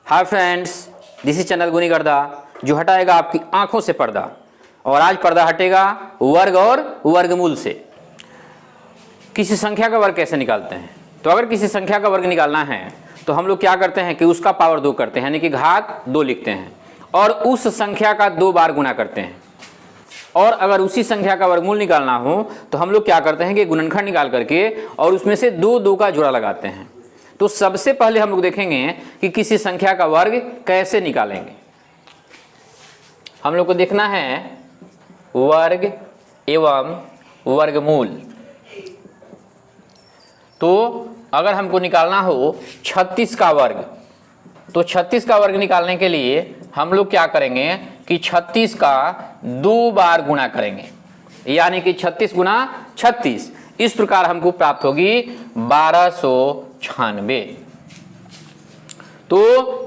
Hi friends, this is channel गुनी गर्दा जो हटाएगा आपकी आंखों से पर्दा। और आज पर्दा हटेगा वर्ग और वर्गमूल से। किसी संख्या का वर्ग कैसे निकालते हैं? तो अगर किसी संख्या का वर्ग निकालना है तो हम लोग क्या करते हैं कि उसका पावर 2 करते हैं, यानी कि घात 2 लिखते हैं और उस संख्या का 2 बार गुना करते हैं। और अगर उसी संख्या का वर्गमूल निकालना हो तो हम लोग क्या करते हैं कि गुणनखंड निकाल करके और उसमें से 2 का जोड़ा लगाते हैं। तो सबसे पहले हम लोग देखेंगे कि किसी संख्या का वर्ग कैसे निकालेंगे। हम लोग को देखना है वर्ग एवं वर्गमूल। तो अगर हमको निकालना हो 36 का वर्ग, तो 36 का वर्ग निकालने के लिए हम लोग क्या करेंगे कि 36 का 2 बार गुणा करेंगे, यानी कि 36 गुना 36। इस प्रकार हमको प्राप्त होगी 1296। तो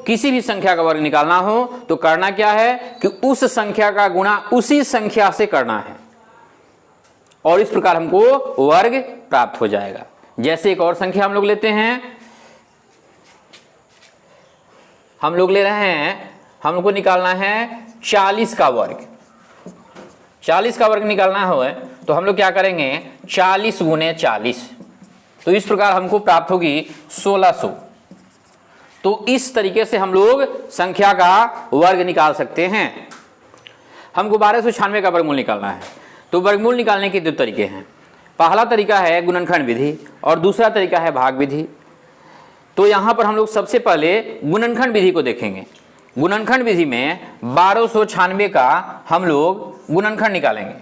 किसी भी संख्या का वर्ग निकालना हो तो करना क्या है कि उस संख्या का गुणा उसी संख्या से करना है और इस प्रकार हमको वर्ग प्राप्त हो जाएगा। जैसे एक और संख्या हम लोग लेते हैं, हम लोग ले रहे हैं, हम लोग को निकालना है 40 का वर्ग। 40 का वर्ग निकालना हो तो हम लोग क्या करेंगे 40 गुने 40, तो इस प्रकार हमको प्राप्त होगी 1600। तो इस तरीके से हम लोग संख्या का वर्ग निकाल सकते हैं। हमको 1296 का वर्गमूल निकालना है। तो वर्गमूल निकालने के 2 तरीके हैं। पहला तरीका है गुणनखंड विधि और दूसरा तरीका है भाग विधि। तो यहां पर हम लोग सबसे पहले गुणनखंड विधि को देखेंगे। गुणनखंड विधि में 1296 का हम लोग गुणनखंड निकालेंगे।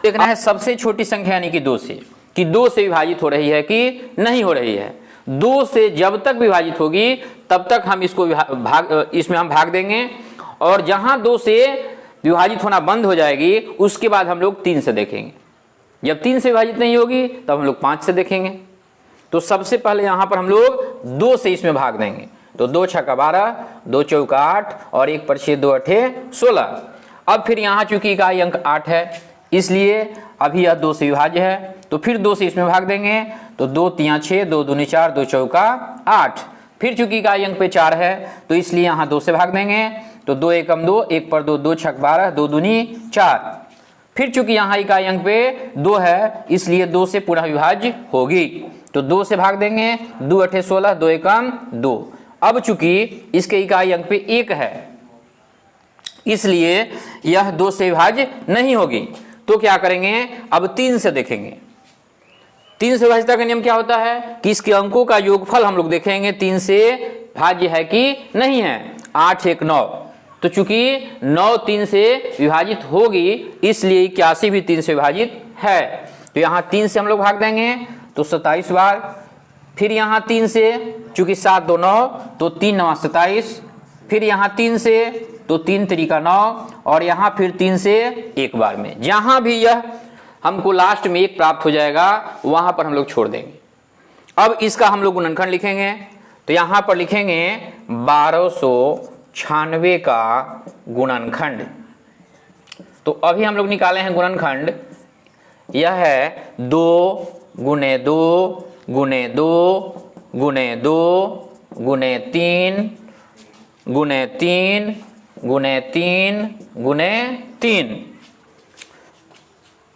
देखना है सबसे छोटी संख्या यानी कि 2 से, कि 2 से विभाजित हो रही है कि नहीं हो रही है। 2 से जब तक विभाजित होगी तब तक हम इसको इसमें हम भाग देंगे और जहां 2 से विभाजित होना बंद हो जाएगी उसके बाद हम लोग 3 से देखेंगे। जब 3 से विभाजित नहीं होगी तब हम लोग 5 से देखेंगे। तो सबसे पहले यहां पर हम लोग 2 से इसमें भाग देंगे। तो 2 छक्का 12, 2 चौका 8 और 1 पर 6, 2 अठे 16। अब फिर यहां चूंकि इकाई अंक 8 है इसलिए अभी यह 2 से विभाज्य है, तो फिर 2 से इसमें भाग देंगे। तो 2 तिया 6, 2 दूनी 4, 2 चौका 8। फिर चूंकि इकाई अंक पे 4 है तो इसलिए यहां 2 से भाग देंगे। तो 2 एकम 2, 1 पर 2, 2 छक 12, 2 दूनी 4। फिर चूंकि यहां इकाई अंक पे 2 है इसलिए 2 से पुनः विभाज्य होगी। तो 2 से भाग देंगे, 2 अठे 16, 2 एकम 2। अब चूंकि इसके इकाई अंक पे 1 है इसलिए यह 2 से विभाज्य नहीं होगी। तो क्या करेंगे, अब 3 से देखेंगे। 3 से विभाज्यता का नियम क्या होता है कि इसके अंकों का योगफल हम लोग देखेंगे 3 से भाज्य है कि नहीं है। 8 1 9, तो चूंकि 9 3 से विभाजित होगी इसलिए 81 भी 3 से विभाजित है। तो यहां 3 से हम लोग भाग देंगे तो 27 बार। फिर यहां 3 से, चूंकि 7 2 9, तो 3 9 27। फिर यहां 3 से तो 3 3 9 और यहां फिर 3 से एक बार में। जहां भी यह हमको लास्ट में 1 प्राप्त हो जाएगा वहां पर हम लोग छोड़ देंगे। अब इसका हम लोग गुणनखंड लिखेंगे। तो यहां पर लिखेंगे 1296 का गुणनखंड। तो अभी हम लोग निकाले हैं गुणनखंड। यह है 2 गुने 2 गुने 2 गुने 2 गुने 3 गुने 3 गुने 3 गुने 3।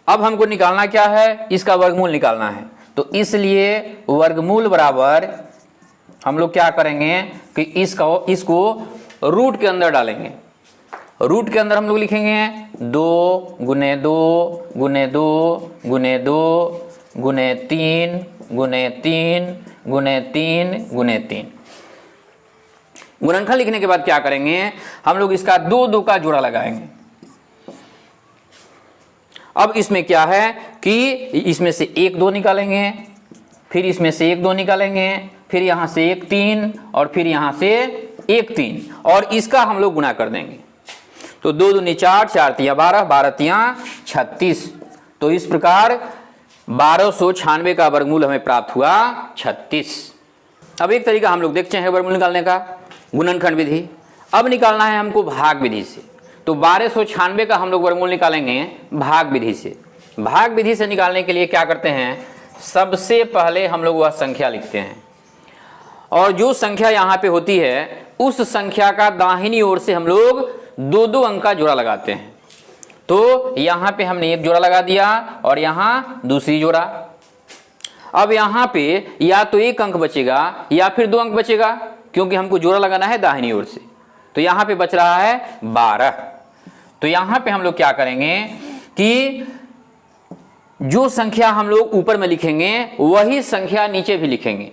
अब हमको निकालना क्या है, इसका वर्गमूल निकालना है। तो इसलिए वर्गमूल बराबर हम लोग क्या करेंगे कि इसको रूट के अंदर डालेंगे। रूट के अंदर हम लोग लिखेंगे 2 गुने 2 गुने 2 गुने 2 गुने 3 गुने 3 गुने 3 गुने 3। गुणनखंड लिखने के बाद क्या करेंगे, हम लोग इसका 2 का जोड़ा लगाएंगे। अब इसमें क्या है कि इसमें से 1 2 निकालेंगे, फिर इसमें से 1 2 निकालेंगे, फिर यहां से 1 3 और फिर यहां से 1 3 और इसका हम लोग गुणा कर देंगे। तो 2 दूनी 4, 4 तिया 12, 12 तिया 36। तो इस प्रकार 1296 का वर्गमूल हमें प्राप्त हुआ 36। अब एक तरीका हम लोग देखते हैं वर्गमूल निकालने का, गुणनखंड विधि। अब निकालना है हमको भाग विधि से। तो 1296 का हम लोग वर्गमूल निकालेंगे भाग विधि से। भाग विधि से निकालने के लिए क्या करते हैं, सबसे पहले हम लोग वह संख्या लिखते हैं और जो संख्या यहाँ पे होती है उस संख्या का दाहिनी ओर से हम लोग 2-2 अंक का जोड़ा लगाते हैं। तो यहां पे हमने एक जोड़ा लगा दिया और यहां दूसरी जोड़ा। अब यहां पे या तो 1 अंक बचेगा या फिर 2 अंक बचेगा, क्योंकि हमको जोड़ा लगाना है दाहिनी ओर से। तो यहां पे बच रहा है 12। तो यहां पे हम लोग क्या करेंगे कि जो संख्या हम लोग ऊपर में लिखेंगे वही संख्या नीचे भी लिखेंगे,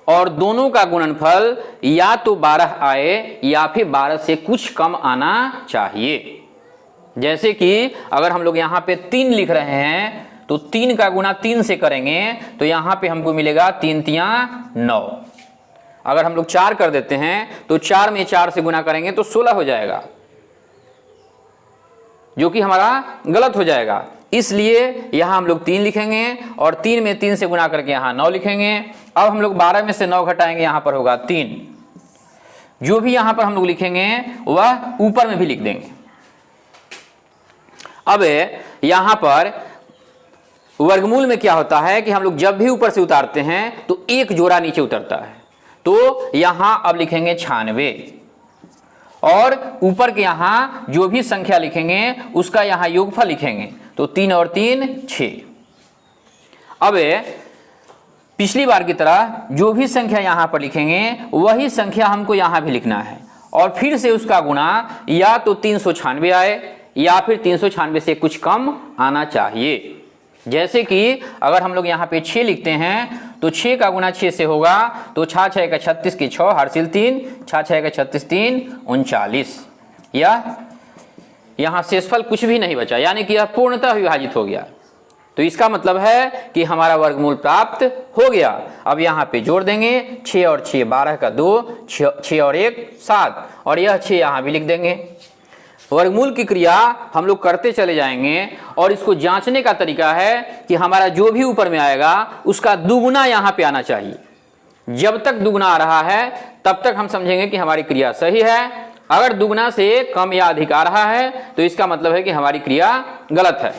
और दोनों का गुणनफल या तो 12 आए या फिर 12 से कुछ कम आना चाहिए। जैसे कि अगर हम लोग यहाँ पे 3 लिख रहे हैं तो 3 का गुणा 3 से करेंगे तो यहाँ पे हमको मिलेगा 3 तिया 9। अगर हम लोग 4 कर देते हैं तो 4 में 4 से गुणा करेंगे तो 16 हो जाएगा, जो कि हमारा गलत हो जाएगा। इसलिए यहां हम लोग 3 लिखेंगे और 3 में 3 से गुणा करके यहां 9 लिखेंगे। अब हम लोग 12 में से 9 घटाएंगे, यहां पर होगा 3। जो भी यहां पर हम लोग लिखेंगे वह ऊपर में भी लिख देंगे। अब यहां पर वर्गमूल में क्या होता है कि हम लोग जब भी ऊपर से उतारते हैं तो एक जोड़ा नीचे उतरता है। तो यहां अब लिखेंगे 96 और ऊपर के यहां जो भी संख्या लिखेंगे उसका यहां योगफल लिखेंगे। तो 3 और 3 6। अब पिछली बार की तरह जो भी संख्या यहां पर लिखेंगे वही संख्या हमको यहां भी लिखना है, और फिर से उसका गुणा या तो 396 आए या फिर 396 से कुछ कम आना चाहिए। जैसे कि अगर हम लोग यहाँ पे 6 लिखते हैं तो 6 का गुणा 6 से होगा तो 6 6 का 36 की 6 हासिल 3, 6 6 का 36 3 39। या यहाँ शेषफल कुछ भी नहीं बचा, यानी कि यह पूर्णतः विभाजित हो गया। तो इसका मतलब है कि हमारा वर्गमूल प्राप्त हो गया। अब यहाँ पे जोड़ देंगे 6 और 6 12 का 2, 6 और 1 7, और यह 6 यहाँ भी लिख देंगे। वर्गमूल की क्रिया हम लोग करते चले जाएंगे और इसको जांचने का तरीका है कि हमारा जो भी ऊपर में आएगा उसका दुगुना यहाँ पे आना चाहिए। जब तक दुगुना आ रहा है तब तक हम समझेंगे कि हमारी क्रिया सही है। अगर दुगुना से कम या अधिक आ रहा है तो इसका मतलब है कि हमारी क्रिया गलत है।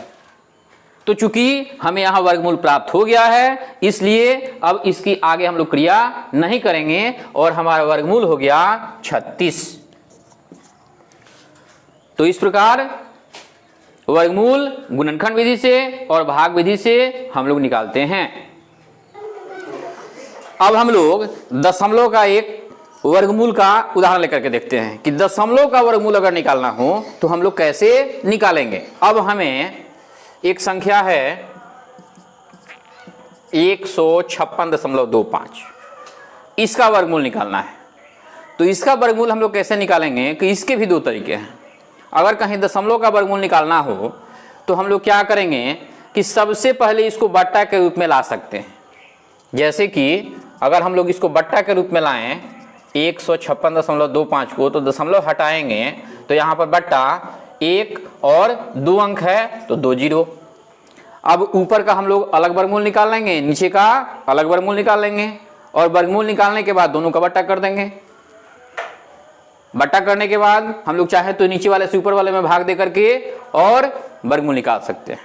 तो चूंकि हमें यहाँ वर्गमूल प्राप्त हो गया है, इसलिए अब इसकी आगे हम लोग क्रिया नहीं करेंगे और हमारा वर्गमूल हो गया 36। तो इस प्रकार वर्गमूल गुणनखंड विधि से और भाग विधि से हम लोग निकालते हैं। अब हम लोग दशमलव का एक वर्गमूल का उदाहरण लेकर के देखते हैं कि दशमलव का वर्गमूल अगर निकालना हो तो हम लोग कैसे निकालेंगे। अब हमें एक संख्या है 156.25, इसका वर्गमूल निकालना है। तो इसका वर्गमूल हम लोग कैसे निकालेंगे कि इसके भी 2 तरीके हैं। अगर कहीं दशमलव का वर्गमूल निकालना हो तो हम लोग क्या करेंगे कि सबसे पहले इसको बट्टा के रूप में ला सकते हैं। जैसे कि अगर हम लोग इसको बट्टा के रूप में लाएं 156.25 को, तो दशमलव हटाएंगे तो यहाँ पर बट्टा 1 और 2 अंक है तो 2 0। अब ऊपर का हम लोग अलग वर्गमूल निकाल लेंगे, नीचे का अलग वर्गमूल निकाल लेंगे, और वर्गमूल निकालने के बाद दोनों का बट्टा कर देंगे। बट्टा करने के बाद हम लोग चाहे तो नीचे वाले से ऊपर वाले में भाग दे करके और वर्गमूल निकाल सकते हैं।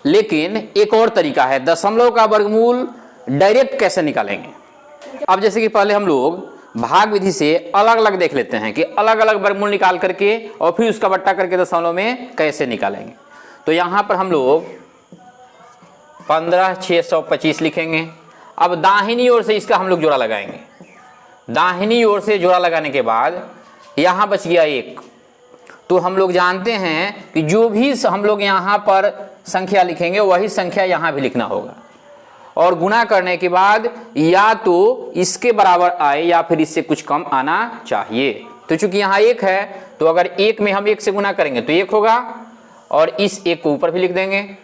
लेकिन एक और तरीका है, दशमलव का वर्गमूल डायरेक्ट कैसे निकालेंगे। अब जैसे कि पहले हम लोग भाग विधि से अलग अलग देख लेते हैं कि अलग अलग वर्गमूल निकाल करके और फिर उसका बट्टा करके दशमलव में कैसे निकालेंगे। तो यहां पर हम लोग 15,625 लिखेंगे। अब दाहिनी ओर से इसका हम लोग जोड़ा लगाएंगे। दाहिनी ओर से जोड़ा लगाने के बाद यहां बच गया 1। तो हम लोग जानते हैं कि जो भी हम लोग यहां पर संख्या लिखेंगे वही संख्या यहां भी लिखना होगा, और गुणा करने के बाद या तो इसके बराबर आए या फिर इससे कुछ कम आना चाहिए। तो चूंकि यहाँ 1 है तो अगर 1 में हम 1 से गुणा करेंगे तो 1 होगा, और इस 1 को ऊपर भी लिख देंगे।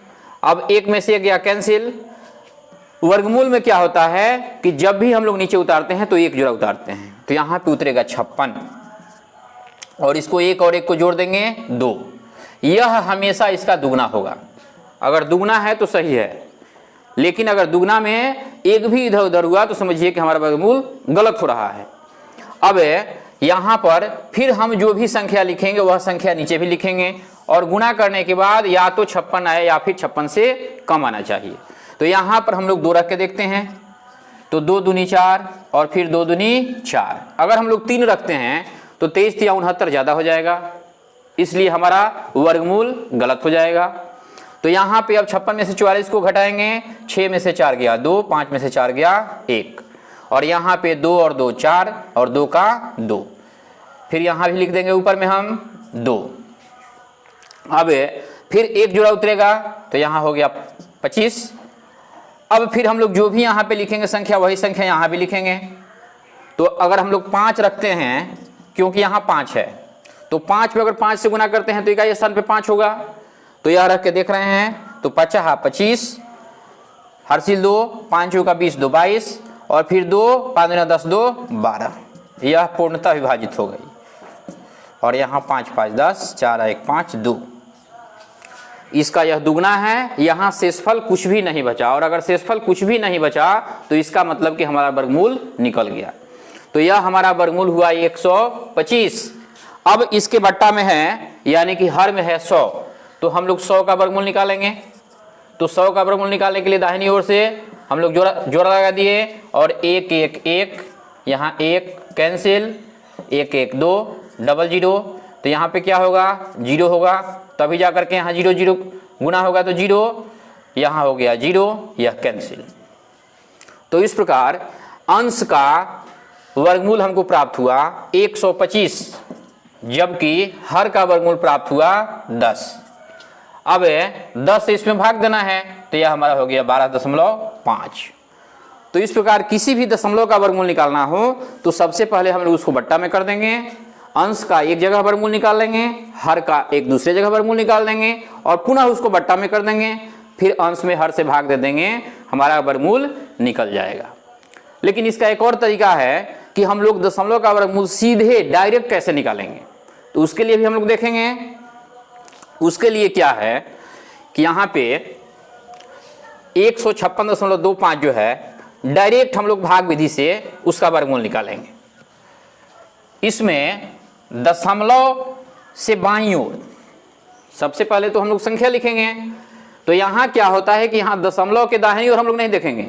अब 1 में से 1 गया कैंसिल। वर्गमूल में क्या होता है कि जब भी हम लोग नीचे उतारते हैं तो 1 जोड़ा उतारते हैं, तो यहाँ पे उतरेगा 56, और इसको 1 और 1 को जोड़ देंगे 2। यह हमेशा इसका दुगना होगा। अगर दुगना है तो सही है, लेकिन अगर दुगना में 1 भी इधर उधर हुआ तो समझिए कि हमारा वर्गमूल गलत हो रहा है। अब यहाँ पर फिर हम जो भी संख्या लिखेंगे वह संख्या नीचे भी लिखेंगे, और गुणा करने के बाद या तो 56 आए या फिर 56 से कम आना चाहिए। तो यहाँ पर हम लोग 2 रख के देखते हैं। तो 2 दूनी 4 और फिर 2 दूनी 4। अगर हम लोग 3 रखते हैं तो 23 या 69 ज़्यादा हो जाएगा, इसलिए हमारा वर्गमूल गलत हो जाएगा। तो यहाँ पे अब 56 में से 44 को घटाएंगे, 6 में से 4 गया 2, 5 में से 4 गया 1, और यहाँ पे 2 और 2 4 और 2 का 2, फिर यहाँ भी लिख देंगे ऊपर में हम 2। अब फिर एक जोड़ा उतरेगा तो यहाँ हो गया 25। अब फिर हम लोग जो भी यहाँ पे लिखेंगे संख्या वही संख्या यहाँ भी लिखेंगे। तो अगर हम लोग 5 रखते हैं, क्योंकि यहाँ 5 है, तो 5 पे अगर 5 से गुना करते हैं तो इकाई स्थान पे 5 होगा। तो यह रख के देख रहे हैं, तो 50 25, हर्षिल 2, 5 का 20 2 22, और फिर 2 5 दूना 10 2 12, यह पूर्णतः विभाजित हो गई। और यहाँ 5 5 10, 4 1 5 2, इसका यह दुगना है। यहाँ शेषफल कुछ भी नहीं बचा, और अगर शेषफल कुछ भी नहीं बचा तो इसका मतलब कि हमारा वर्गमूल निकल गया। तो यह हमारा वर्गमूल हुआ 125। अब इसके बट्टा में है, यानी कि हर में है 100, तो हम लोग 100 का वर्गमूल निकालेंगे। तो 100 का वर्गमूल निकालने के लिए दाहिनी ओर से हम लोग जोड़ा लगा दिए, और 1 1 1, यहाँ 1 कैंसिल, 1 1 2 डबल 0, तो यहाँ पे क्या होगा 0 होगा, तभी जा करके यहाँ 0 0 गुना होगा तो 0, यहाँ हो गया 0, यह कैंसिल। तो इस प्रकार अंश का वर्गमूल हमको प्राप्त हुआ 125, जबकि हर का वर्गमूल प्राप्त हुआ 10। अब 10 से इसमें भाग देना है, तो यह हमारा हो गया 12.5। तो इस प्रकार किसी भी दशमलव का वर्गमूल निकालना हो तो सबसे पहले हम लोग उसको बट्टा में कर देंगे, अंश का एक जगह वर्गमूल निकाल लेंगे, हर का एक दूसरे जगह वर्गमूल निकाल देंगे, और पुनः उसको बट्टा में कर देंगे, फिर अंश में हर से भाग दे देंगे, हमारा वर्गमूल निकल जाएगा। लेकिन इसका एक और तरीका है कि हम लोग दशमलव का वर्गमूल सीधे डायरेक्ट कैसे निकालेंगे, तो उसके लिए भी हम लोग देखेंगे। उसके लिए क्या है कि यहाँ पे 156.25 जो है, डायरेक्ट हम लोग भाग विधि से उसका वर्गमूल निकालेंगे। इसमें दशमलव से बाईं ओर सबसे पहले तो हम लोग संख्या लिखेंगे। तो यहाँ क्या होता है कि यहाँ दशमलव के दाहिनी ओर हम लोग नहीं देखेंगे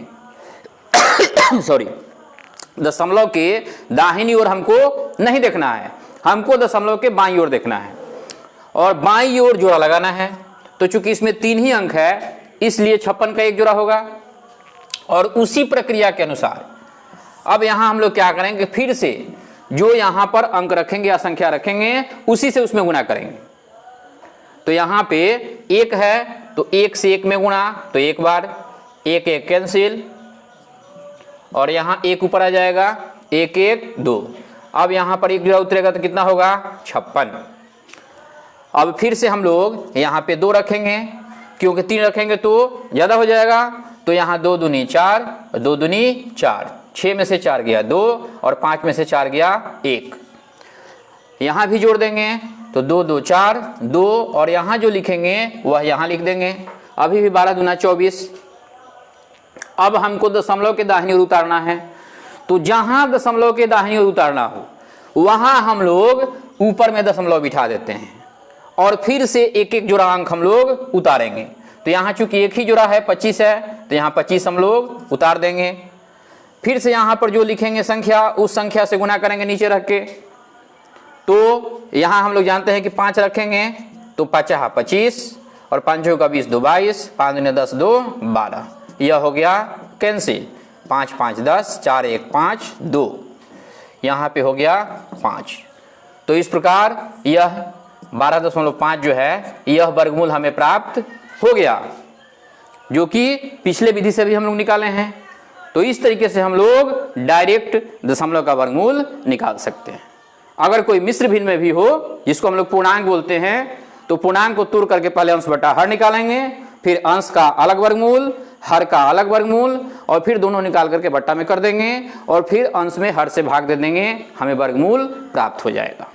सॉरी, दशमलव के दाहिनी ओर हमको नहीं देखना है, हमको दशमलव के बाईं ओर देखना है, और बाईं ओर जोड़ा लगाना है। तो चूंकि इसमें 3 ही अंक है, इसलिए 56 का एक जोड़ा होगा। और उसी प्रक्रिया के अनुसार अब यहाँ हम लोग क्या करेंगे, फिर से जो यहाँ पर अंक रखेंगे या संख्या रखेंगे उसी से उसमें गुणा करेंगे। तो यहाँ पे 1 है, तो 1 से 1 में गुणा, तो एक बार 1 1 कैंसिल, और यहाँ 1 ऊपर आ जाएगा, 1 1 2। अब यहाँ पर एक जोड़ा उतरेगा तो कितना होगा 56। अब फिर से हम लोग यहाँ पे 2 रखेंगे, क्योंकि 3 रखेंगे तो ज़्यादा हो जाएगा। तो यहाँ 2 दूनी 4, 2 दूनी 4, 6 में से 4 गया 2, और 5 में से 4 गया 1, यहाँ भी जोड़ देंगे, तो 2 2 4 2, और यहाँ जो लिखेंगे वह यहाँ लिख देंगे। अभी भी 12 दूना 24। अब हमको दशमलव के दाहिनी ओर उतारना है, तो जहाँ दशमलव के दाहिनी ओर उतारना हो वहाँ हम लोग ऊपर में दशमलव बिठा देते हैं, और फिर से एक एक जोड़ा अंक हम लोग उतारेंगे। तो यहाँ चूंकि एक ही जोड़ा है 25 है, तो यहाँ 25 हम लोग उतार देंगे। फिर से यहाँ पर जो लिखेंगे संख्या, उस संख्या से गुना करेंगे नीचे रख के। तो यहाँ हम लोग जानते हैं कि 5 रखेंगे, तो 50 25, और 5 का 20 2 22, 5 दूनी 10 2 12, यह हो गया कैंसिल। 5 5 10, 4 1 5 2, यहाँ पे हो गया 5। तो इस प्रकार यह 12.5 जो है, यह वर्गमूल हमें प्राप्त हो गया, जो कि पिछले विधि से भी हम लोग निकाले हैं। तो इस तरीके से हम लोग डायरेक्ट दशमलव का वर्गमूल निकाल सकते हैं। अगर कोई मिश्र भिन्न में भी हो, जिसको हम लोग पूर्णांक बोलते हैं, तो पूर्णांक को तोड़ करके पहले अंश बटा हर निकालेंगे, फिर अंश का अलग वर्गमूल, हर का अलग वर्गमूल, और फिर दोनों निकाल करके बट्टा में कर देंगे, और फिर अंश में हर से भाग दे देंगे, हमें वर्गमूल प्राप्त हो जाएगा।